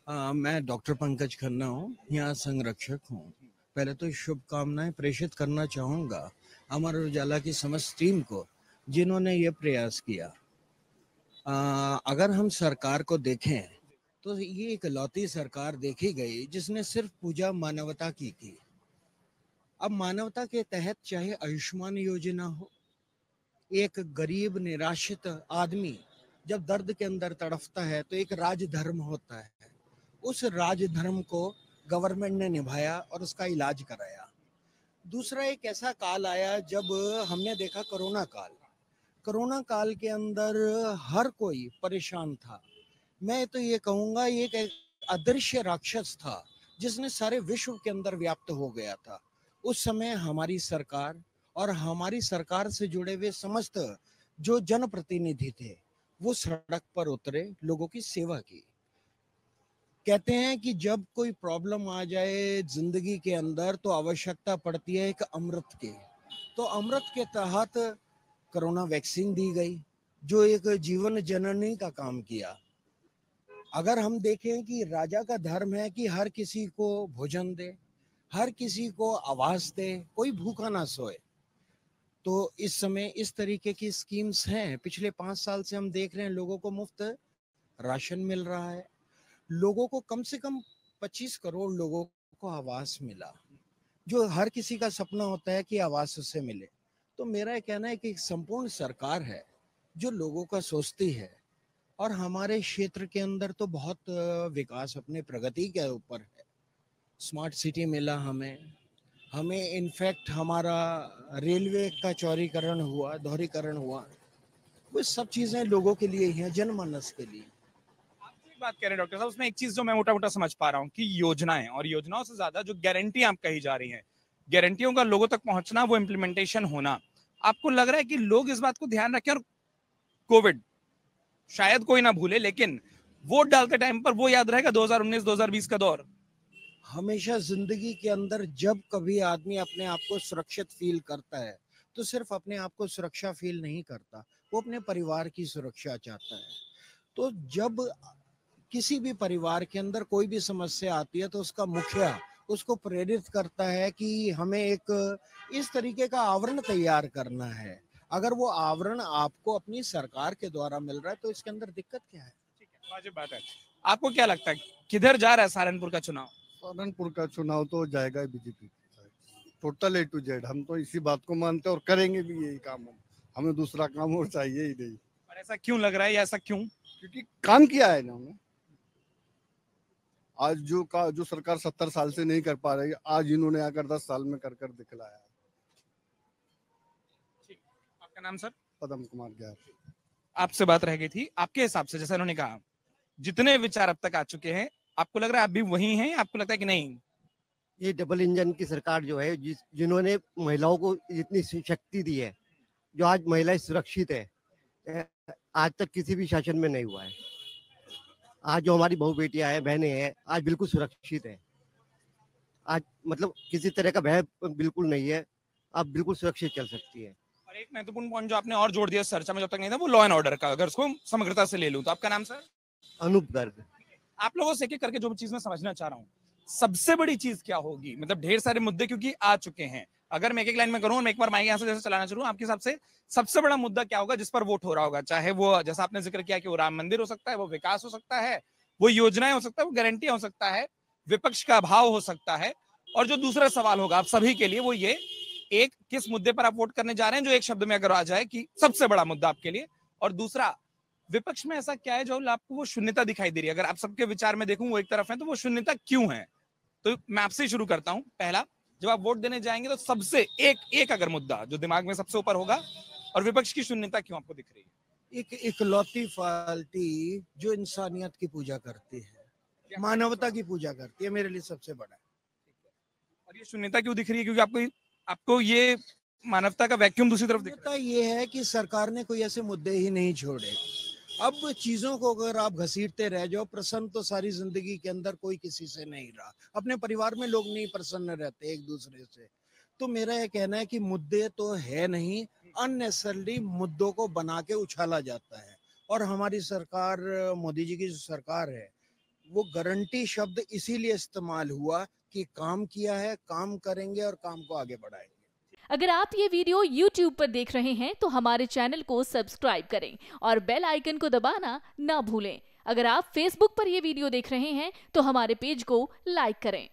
मैं डॉक्टर पंकज खन्ना हूँ, यहाँ संरक्षक हूँ। पहले तो शुभकामनाएं प्रेषित करना चाहूँगा अमर उजाला की समस्त टीम को, जिन्होंने ये प्रयास किया। अगर हम सरकार को देखें तो ये इकलौती सरकार देखी गई जिसने सिर्फ पूजा मानवता की थी। अब मानवता के तहत चाहे आयुष्मान योजना हो, एक गरीब निराश्रित आदमी जब दर्द के अंदर तड़फता है तो एक राजधर्म होता है, उस राजधर्म को गवर्नमेंट ने निभाया और उसका इलाज कराया। दूसरा एक ऐसा काल आया जब हमने देखा कोरोना काल के अंदर हर कोई परेशान था। मैं तो ये कहूँगा ये एक अदृश्य राक्षस था जिसने सारे विश्व के अंदर व्याप्त हो गया था। उस समय हमारी सरकार और हमारी सरकार से जुड़े हुए समस्त जो जनप्रतिनिधि थे वो सड़क पर उतरे, लोगों की सेवा की। कहते हैं कि जब कोई प्रॉब्लम आ जाए जिंदगी के अंदर तो आवश्यकता पड़ती है एक अमृत की। तो अमृत के तहत कोरोना वैक्सीन दी गई जो एक जीवन जननी का काम किया। अगर हम देखें कि राजा का धर्म है कि हर किसी को भोजन दे, हर किसी को आवास दे, कोई भूखा ना सोए, तो इस समय इस तरीके की स्कीम्स हैं। पिछले 5 साल से हम देख रहे हैं लोगों को मुफ्त राशन मिल रहा है, लोगों को कम से कम 25 करोड़ लोगों को आवास मिला, जो हर किसी का सपना होता है कि आवास उससे मिले। तो मेरा ये कहना है कि एक संपूर्ण सरकार है जो लोगों का सोचती है। और हमारे क्षेत्र के अंदर तो बहुत विकास अपने प्रगति के ऊपर है। स्मार्ट सिटी मिला हमें हमें इनफैक्ट हमारा रेलवे का चौड़ीकरण हुआ, दोहरीकरण हुआ। वो सब चीजें लोगों के लिए ही हैं, जनमानस के लिए। बात कह रहे हैं डॉक्टर साहब, उसमें एक चीज जो मैं मोटा मोटा समझ पा रहा हूँ कि योजनाएं और योजनाओं से ज्यादा जो गारंटी आप कही जा रही हैं, गारंटियों का लोगों तक पहुंचना, वो इम्प्लीमेंटेशन होना, आपको लग रहा है कि लोग इस बात को ध्यान रखें और कोविड शायद कोई ना भूले लेकिन वोट डालते टाइम पर वो याद रहेगा 2019-2020 का दौर? हमेशा जिंदगी के अंदर जब कभी आदमी अपने आप को सुरक्षित फील करता है तो सिर्फ अपने आप को सुरक्षा फील नहीं करता, वो अपने परिवार की सुरक्षा चाहता है। तो जब किसी भी परिवार के अंदर कोई भी समस्या आती है तो उसका मुखिया उसको प्रेरित करता है कि हमें एक इस तरीके का आवरण तैयार करना है। अगर वो आवरण आपको अपनी सरकार के द्वारा मिल रहा है तो इसके अंदर दिक्कत क्या है? ठीक है, वाजिब बात है। आपको क्या लगता है किधर जा रहा है सहारनपुर का चुनाव? सहारनपुर का चुनाव तो जाएगा BJP, total A to Z। हम तो इसी बात को मानते हैं और करेंगे भी यही काम। हमें दूसरा काम और चाहिए ही नहीं। और ऐसा क्यों लग रहा है या ऐसा क्यों? क्योंकि काम किया है ना उन्होंने। आज जो सरकार 70 साल से नहीं कर पा रही, आज इन्होंने आकर 10 साल में कर कर दिखलाया। आपका नाम सर? पदम कुमार ग्यार। आपसे बात रह गई थी, आपके हिसाब से जैसे उन्होंने कहा जितने विचार अब तक आ चुके हैं, आपको लग रहा है आप भी वही हैं, आपको लगता है कि नहीं? ये डबल इंजन की सरकार जो है, जिन्होंने महिलाओं को इतनी शक्ति दी है, जो आज महिलाएं सुरक्षित है, आज तक किसी भी शासन में नहीं हुआ है। आज जो हमारी बहू बेटियां हैं, बहनें हैं, आज बिल्कुल सुरक्षित है। आज मतलब किसी तरह का भय बिल्कुल नहीं है, आप बिल्कुल सुरक्षित चल सकती है। और एक महत्वपूर्ण पॉइंट जो आपने और जोड़ दिया चर्चा में जब तक नहीं था, वो लॉ एंड ऑर्डर का, अगर उसको समग्रता से ले लूं तो। आपका नाम सर? अनूप गर्ग। आप लोगों से एक करके जो चीज मैं समझना चाह रहा हूँ, सबसे बड़ी चीज क्या होगी? मतलब ढेर सारे मुद्दे क्योंकि आ चुके हैं, अगर मैं एक एक लाइन में करूँ, मैं एक बार माइक यहाँ से जैसे चलाना शुरू, आपके हिसाब से सबसे बड़ा मुद्दा क्या होगा जिस पर वोट हो रहा होगा? चाहे वो जैसा आपने जिक्र किया कि वो राम मंदिर हो सकता है, वो विकास हो सकता है, वो योजनाएं हो सकता है, वो गारंटी हो सकता है, विपक्ष का अभाव हो सकता है, और जो दूसरा सवाल होगा आप सभी के लिए वो ये, एक किस मुद्दे पर आप वोट करने जा रहे हैं जो एक शब्द में अगर आ जाए कि सबसे बड़ा मुद्दा आपके लिए, और दूसरा विपक्ष में ऐसा क्या है जो आपको वो शून्यता दिखाई दे रही है? अगर आप सबके विचार में देखूं वो एक तरफ है, तो वो शून्यता क्यों है? तो मैं आपसे शुरू करता हूं। पहला, जब आप वोट देने जाएंगे तो सबसे एक अगर मुद्दा जो दिमाग में सबसे ऊपर होगा, और विपक्ष की शून्यता क्यों आपको दिख रही है? एक इकलौती पार्टी जो इंसानियत की पूजा करती है, मानवता की पूजा करती है, मेरे लिए सबसे बड़ा है। और ये शून्यता क्यों दिख रही है? क्योंकि आपको ये मानवता का वैक्यूम दूसरी तरफ दिख रहा है। ये है कि सरकार ने कोई ऐसे मुद्दे ही नहीं छोड़े। अब चीजों को अगर आप घसीटते रह जाओ, प्रसन्न तो सारी जिंदगी के अंदर कोई किसी से नहीं रहा, अपने परिवार में लोग नहीं प्रसन्न रहते एक दूसरे से। तो मेरा यह कहना है कि मुद्दे तो है नहीं, अननेसेसरली मुद्दों को बना के उछाला जाता है। और हमारी सरकार, मोदी जी की जो सरकार है, वो गारंटी शब्द इसीलिए इस्तेमाल हुआ कि काम किया है, काम करेंगे और काम को आगे बढ़ाएंगे। अगर आप ये वीडियो YouTube पर देख रहे हैं तो हमारे चैनल को सब्सक्राइब करें और बेल आइकन को दबाना ना भूलें। अगर आप Facebook पर ये वीडियो देख रहे हैं तो हमारे पेज को लाइक करें।